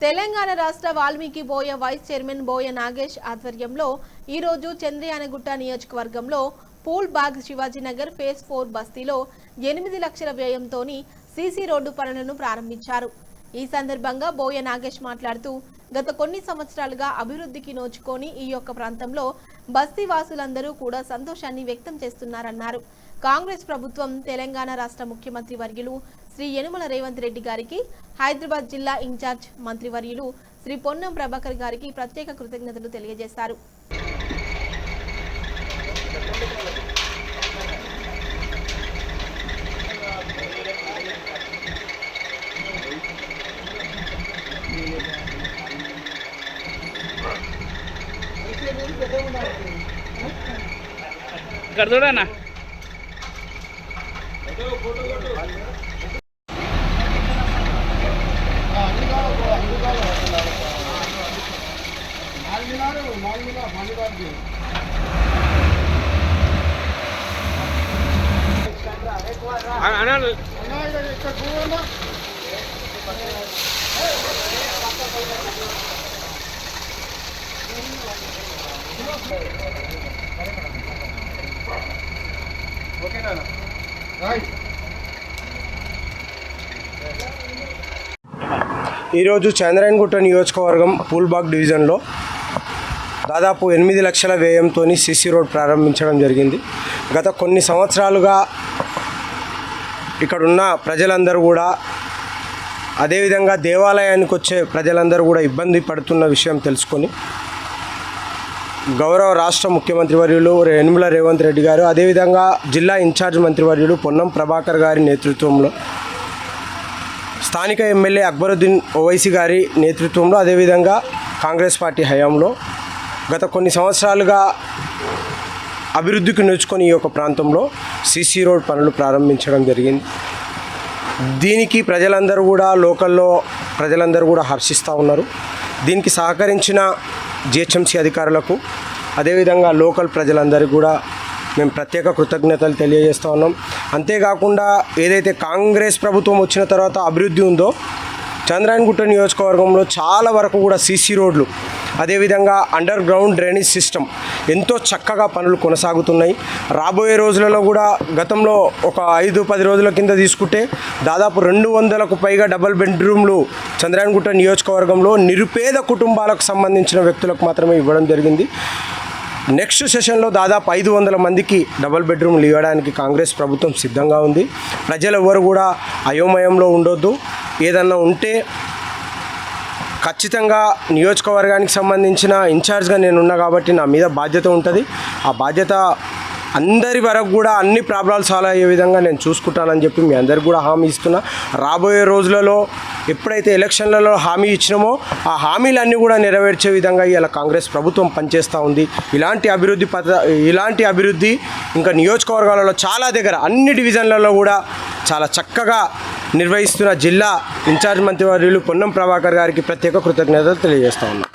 తెలంగాణ రాష్ట్ర వాల్మీకి బోయ vice chairman బోయ నాగేష్ ఆధ్వర్యంలో ఈ రోజు చంద్రయానగుట్ట నియోజకవర్గంలో పూల్ బాగ్ శివాజీనగర్ ఫేజ్ 4 బస్తీలో 8 లక్షల వ్యయంతోని సీసీ రోడ్డు పనులను ప్రారంభించారు। ఈ సందర్భంగా బోయ నాగేష్ మాట్లాడుతూ గత కొన్ని సంవత్సరాలుగా అభివృద్ధికి నోచుకొని ఈ యొక్క ప్రాంతంలో బస్తీ వాసులందరూ కూడా సంతోషాన్ని వ్యక్తం చేస్తున్నారన్నారు। కాంగ్రెస్ ప్రభుత్వం తెలంగాణ రాష్ట్ర ముఖ్యమంత్రి వర్యులు శ్రీ యనుమల రేవంత్ రెడ్డి గారికి, హైదరాబాద్ జిల్లా ఇన్ఛార్జ్ మంత్రి వర్యులు శ్రీ పొన్నం ప్రభాకర్ గారికి ప్రత్యేక కృతజ్ఞతలు తెలియజేశారు। कर दो ना ఈరోజు చంద్రయానగుట్ట నియోజకవర్గం పూల్బాగ్ డివిజన్లో దాదాపు 8 లక్షల వ్యయంతో సిసి రోడ్ ప్రారంభించడం జరిగింది। గత కొన్ని సంవత్సరాలుగా ఇక్కడున్న ప్రజలందరూ కూడా, అదేవిధంగా దేవాలయానికి వచ్చే ప్రజలందరూ కూడా ఇబ్బంది పడుతున్న విషయం తెలుసుకొని గౌరవ రాష్ట్ర ముఖ్యమంత్రి వర్యులు యనుమల రేవంత్ రెడ్డి గారు, అదేవిధంగా జిల్లా ఇన్ఛార్జ్ మంత్రి వర్యులు పొన్నం ప్రభాకర్ గారి నేతృత్వంలో, స్థానిక ఎమ్మెల్యే అక్బరుద్దీన్ ఓవైసీ గారి నేతృత్వంలో, అదేవిధంగా కాంగ్రెస్ పార్టీ హయాంలో గత కొన్ని సంవత్సరాలుగా అభివృద్ధికి నోచుకొని ఈ యొక్క ప్రాంతంలో సీసీ రోడ్ పనులు ప్రారంభించడం జరిగింది। దీనికి ప్రజలందరూ కూడా, లోకల్లో ప్రజలందరూ కూడా హర్షిస్తూ ఉన్నారు। దీనికి సహకరించిన జిహెచ్ఎంసీ అధికారులకు, అదేవిధంగా లోకల్ ప్రజలందరికీ కూడా మేము ప్రత్యేక కృతజ్ఞతలు తెలియజేస్తూ ఉన్నాం। అంతేకాకుండా ఏదైతే కాంగ్రెస్ ప్రభుత్వం వచ్చిన తర్వాత అభివృద్ధి ఉందో, చంద్రయానగుట్ట నియోజకవర్గంలో చాలా వరకు కూడా సీసీ రోడ్లు, అదేవిధంగా అండర్ గ్రౌండ్ డ్రైనేజ్ సిస్టమ్ ఎంతో చక్కగా పనులు కొనసాగుతున్నాయి। రాబోయే రోజులలో కూడా గతంలో ఒక 5-10 రోజుల కింద తీసుకుంటే దాదాపు 200కు పైగా డబుల్ బెడ్రూమ్లు చంద్రయానగుట్ట నియోజకవర్గంలో నిరుపేద కుటుంబాలకు సంబంధించిన వ్యక్తులకు మాత్రమే ఇవ్వడం జరిగింది। నెక్స్ట్ సెషన్లో దాదాపు 500 మందికి డబుల్ బెడ్రూమ్లు ఇవ్వడానికి కాంగ్రెస్ ప్రభుత్వం సిద్ధంగా ఉంది। ప్రజలు ఎవరు కూడా అయోమయంలో ఉండొద్దు। ఏదన్నా ఉంటే ఖచ్చితంగా నియోజకవర్గానికి సంబంధించిన ఇన్ఛార్జ్గా నేనున్నా కాబట్టి నా మీద బాధ్యత ఉంటుంది। ఆ బాధ్యత అందరి వరకు కూడా అన్ని ప్రాబ్లమ్స్ సాల్వ్ అయ్యే విధంగా నేను చూసుకుంటానని చెప్పి మీ అందరికి కూడా హామీ ఇస్తున్నా। రాబోయే రోజులలో ఎప్పుడైతే ఎలక్షన్లలో హామీ ఇచ్చినామో ఆ హామీలన్నీ కూడా నెరవేర్చే విధంగా ఇలా కాంగ్రెస్ ప్రభుత్వం పనిచేస్తూ ఉంది। ఇలాంటి అభివృద్ధి ఇంకా నియోజకవర్గాలలో చాలా దగ్గర అన్ని డివిజన్లలో కూడా చాలా చక్కగా నిర్వహిస్తున్న జిల్లా ఇన్ఛార్జ్ మంత్రి వర్యులు పొన్నం ప్రభాకర్ గారికి ప్రత్యేక కృతజ్ఞతలు తెలియజేస్తా ఉన్నా।